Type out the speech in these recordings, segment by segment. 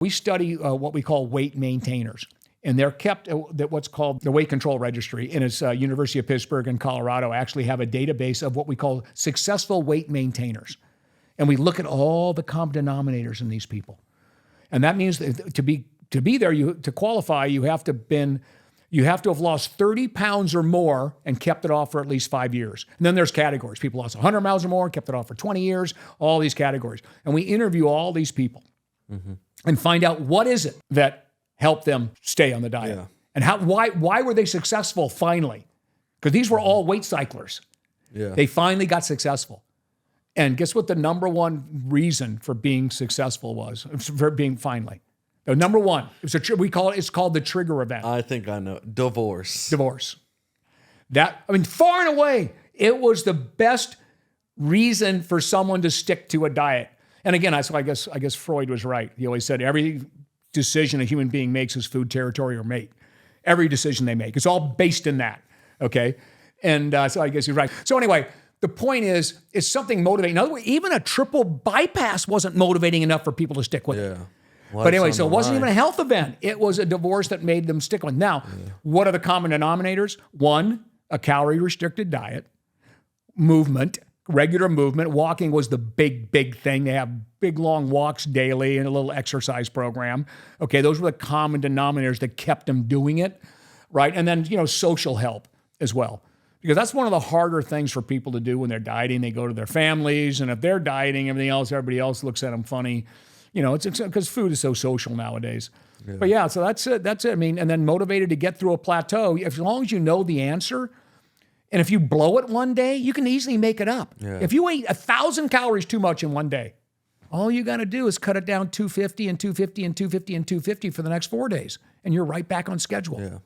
We study what we call weight maintainers. And they're kept at what's called the Weight Control Registry. And it's University of Pittsburgh and Colorado actually have a database of what we call successful weight maintainers. And we look at all the common denominators in these people. And that means that to be there, to qualify, you have to have lost 30 pounds or more and kept it off for at least 5 years. And then there's categories. People lost 100 pounds or more and kept it off for 20 years, all these categories. And we interview all these people and find out what is it that helped them stay on the diet. Yeah. And why were they successful finally? Because these were all weight cyclers. Yeah. They finally got successful. And guess what the number one reason for being successful was, for being finally? The number one, it's called the trigger event. I think I know. Divorce. Far and away, it was the best reason for someone to stick to a diet. And again, I guess Freud was right. He always said every decision a human being makes is food, territory, or mate. Every decision they make. It's all based in that, okay? And so I guess he's right. So anyway, the point is, it's something motivating. In other words, even a triple bypass wasn't motivating enough for people to stick with it. But anyway, so it wasn't even a health event. It was a divorce that made them stick with it. Now, what are the common denominators? One, a calorie-restricted diet, movement, regular movement. Walking was the big thing. They have big, long walks daily and a little exercise program. Okay, those were the common denominators that kept them doing it, right? And then, social help as well. Because that's one of the harder things for people to do when they're dieting. They go to their families, and if they're dieting, everybody else looks at them funny. It's because food is so social nowadays. Yeah. But yeah, so that's it. And then motivated to get through a plateau. As long as you know the answer, and if you blow it one day, you can easily make it up. Yeah. If you ate 1,000 calories too much in one day, all you got to do is cut it down 250 and 250 and 250 and 250 for the next 4 days, and you're right back on schedule. Yeah.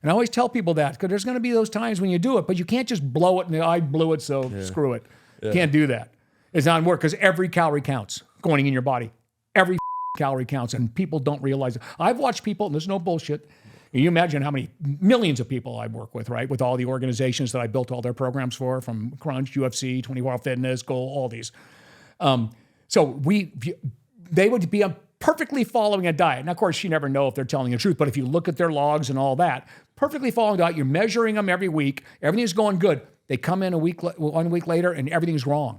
And I always tell people that, because there's going to be those times when you do it, but you can't just blow it and I blew it, so screw it. Yeah. Can't do that. It's not work, because every calorie counts going in your body. Every calorie counts, and people don't realize it. I've watched people, and there's no bullshit. You imagine how many millions of people I work with, right? With all the organizations that I built all their programs for, from Crunch, UFC, 24-Hour Fitness, Goal, all these. So they would be perfectly following a diet. And of course, you never know if they're telling the truth, but if you look at their logs and all that, perfectly following a diet, you're measuring them every week, everything's going good. They come in 1 week later and everything's wrong,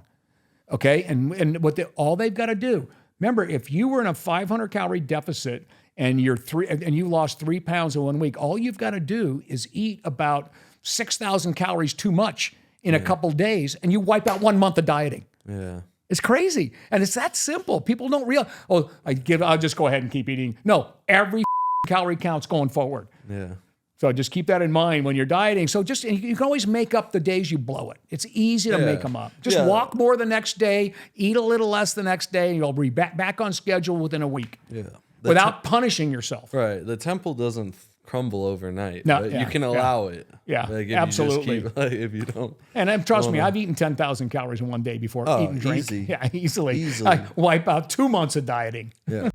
okay? And all they've got to do, remember, if you were in a 500 calorie deficit and you lost 3 pounds in 1 week, all you've got to do is eat about 6,000 calories too much in a couple days, and you wipe out 1 month of dieting. Yeah. It's crazy. And it's that simple. People don't realize, I'll just go ahead and keep eating. No, every calorie counts going forward. Yeah. So just keep that in mind when you're dieting. So you can always make up the days you blow it. It's easy to make them up. Just walk more the next day, eat a little less the next day, and you'll be back on schedule within a week. Yeah. Without punishing yourself. Right. The temple doesn't crumble overnight. No, you can allow it. Yeah, if absolutely. You just keep, if you don't. And trust me, I've eaten 10,000 calories in one day before eating drink. Easy. Yeah, easily. I wipe out 2 months of dieting. Yeah.